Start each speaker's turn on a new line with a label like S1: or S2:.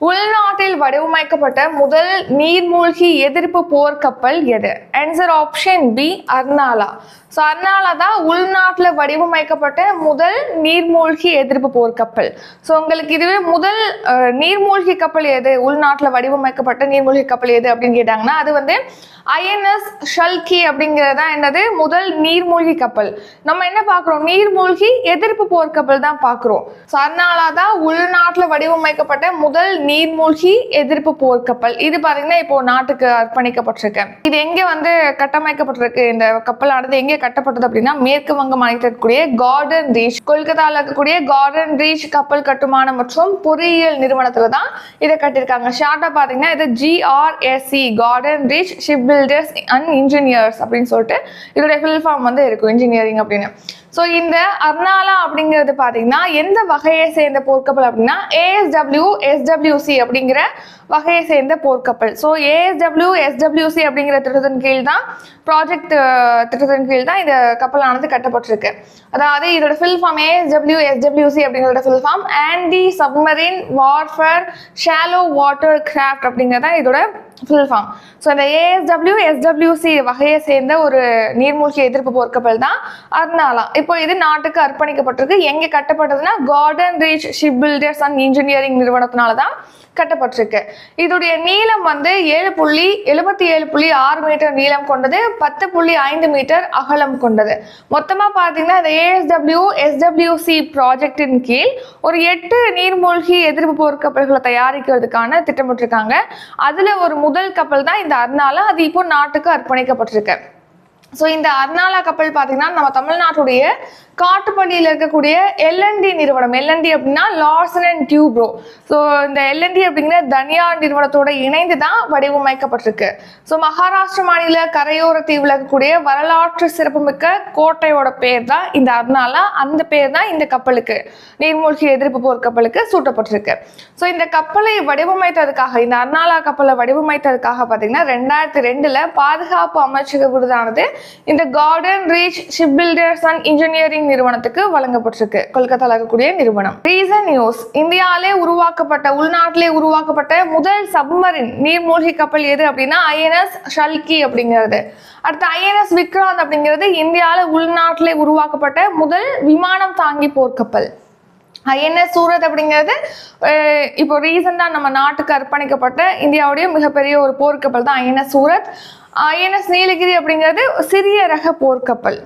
S1: உள்நாட்டில் வடிவமைக்கப்பட்ட முதல் நீர்மூழ்கி எதிர்ப்பு போர்க்கப்பல் எது? Answer option B, Arnala. So Arnala தான் உள்நாட்டில் வடிவமைக்கப்பட்ட முதல் நீர்மூழ்கி எதிர்ப்பு போர்க்கப்பல். ஸோ உங்களுக்கு இதுவே முதல் நீர்மூழ்கி கப்பல் எது, உள்நாட்டில் வடிவமைக்கப்பட்ட நீர்மூழ்கி கப்பல் எது அப்படின்னு கேட்டாங்கன்னா அது வந்து ஐஎன்எஸ் ஷல்கி அப்படிங்கிறது தான் என்னது முதல் நீர்மூழ்கி கப்பல். நம்ம என்ன பார்க்குறோம், நீர்மூழ்கி எதிர்ப்பு போர்க்கப்பல் தான் பார்க்குறோம். ஸோ அர்னாலா தான் உள்நாட்டில் வடிவமைக்கப்பட்ட முதல் நீர்மூழ்கி எதிர்ப்பு போர்க்கப்பல். இது பார்த்தீங்கன்னா இப்போ நாட்டுக்கு அர்ப்பணிக்கப்பட்டிருக்கு. இது எங்கே வந்து கட்டமைக்கப்பட்டிருக்கு, இந்த கப்பலானது எங்கே கட்டப்பட்டது அப்படின்னா மேற்கு வங்க மாநிலத்தில் இருக்கக்கூடிய கார்டன் ரீச், கொல்கத்தாவில் இருக்கக்கூடிய கார்டன் ரீச் கப்பல் கட்டுமானம் மற்றும் பொறியியல் நிறுவனத்துல தான் இதை கட்டியிருக்காங்க. ஷார்ட்டா பார்த்தீங்கன்னா இது GRSE, Garden Reach ship filters and Engineers அப்படின்னு சொல்லிட்டு இதோட ஃபுல் ஃபார்ம் வந்து இருக்கும், இன்ஜினியரிங் அப்படின்னு. ஸோ இந்த அர்னாலா அப்படிங்கிறது பார்த்தீங்கன்னா எந்த வகையை சேர்ந்த போர்க்கப்பல் அப்படின்னா ASW SWC அப்படிங்கிற வகையை சேர்ந்த போர்க்கப்பல். ஸோ ASW SWC அப்படிங்கிற திட்டத்தின் கீழ் தான் ப்ராஜெக்ட் திட்டத்தின் கீழ் தான் இந்த கப்பலானது கட்டப்பட்டிருக்கு. அதாவது இதோட ஃபுல் ஃபார்ம் ASW SWC அப்படிங்கிறத full form anti submarine warfare shallow water craft அப்படிங்கிறதா இதோட ஃபுல் ஃபார்ம். ஸோ இந்த ASW SWC வகையை சேர்ந்த ஒரு நீர்மூழ்கி எதிர்ப்பு போர்க்கப்பல் தான் அர்னாலா. இப்போ இது நாட்டுக்கு அர்ப்பணிக்கப்பட்டிருக்கு. எங்கே கட்டப்பட்டதுன்னா Garden Reach ship filters and Engineering நிறுவனத்தினால தான் கட்டப்பட்டிருக்கு. இதோடைய நீளம் வந்து 77.6 மீட்டர் நீளம் கொண்டது, 10.5 மீட்டர் அகலம் கொண்டது. மொத்தமா பார்த்தீங்கன்னா இந்த ASW SWC ப்ராஜெக்டின் கீழ் ஒரு 8 நீர்மூழ்கி எதிர்ப்பு போர்க்கப்பல்களை தயாரிக்கிறதுக்கான திட்டமிட்டிருக்காங்க. அதுல ஒரு முதல் கப்பல் தான் இந்த அர்னாலா. அது இப்போ நாட்டுக்கு அர்ப்பணிக்கப்பட்டிருக்கு. ஸோ இந்த அர்னாலா கப்பல் பார்த்தீங்கன்னா நம்ம தமிழ்நாட்டுடைய காட்டுப்பள்ளியில் இருக்கக்கூடிய LND நிறுவனம், LND அப்படின்னா லார்சன் அண்ட் டியூப்ரோ. ஸோ இந்த LND அப்படிங்கிற தனியார் நிறுவனத்தோட இணைந்து தான் வடிவமைக்கப்பட்டிருக்கு. ஸோ மகாராஷ்டிர மாநில கரையோர தீவில் இருக்கக்கூடிய வரலாற்று சிறப்புமிக்க கோட்டையோட பேர் தான் இந்த அர்னாலா. அந்த பேர் தான் இந்த கப்பலுக்கு, நீர்மூழ்கி எதிர்ப்பு போர்க்கப்பலுக்கு சூட்டப்பட்டிருக்கு. ஸோ இந்த கப்பலை வடிவமைத்ததுக்காக, இந்த அர்னாலா கப்பலை வடிவமைத்ததுக்காக பார்த்தீங்கன்னா 2002 பாதுகாப்பு அமைச்சக விருதானது இந்த Garden Reach ship filters and Engineering நிறுவனத்துக்கு வழங்கப்பட்டிருக்கு, கொல்கத்தாவில் இருக்கக்கூடிய நிறுவனம். ரீசன் நியூஸ், இந்தியாவிலே உருவாக்கப்பட்ட, உள்நாட்டிலே உருவாக்கப்பட்ட முதல் சப்மரின் நீர்மூழ்கி கப்பல் எது அப்படின்னா INS ஷல்கி அப்படிங்கிறது. அடுத்து INS விக்ராந்த் அப்படிங்கிறது இந்தியாவில் உள்நாட்டிலே உருவாக்கப்பட்ட முதல் விமானம் தாங்கி போர்க்கப்பல். INS சூரத் அப்படிங்கிறது இப்போ ரீசெண்டாக நம்ம நாட்டுக்கு அர்ப்பணிக்கப்பட்ட இந்தியாவுடைய மிகப்பெரிய ஒரு போர்க்கப்பல் தான் INS சூரத். INS நீலகிரி அப்படிங்கிறது சிறிய ரக போர்க்கப்பல்.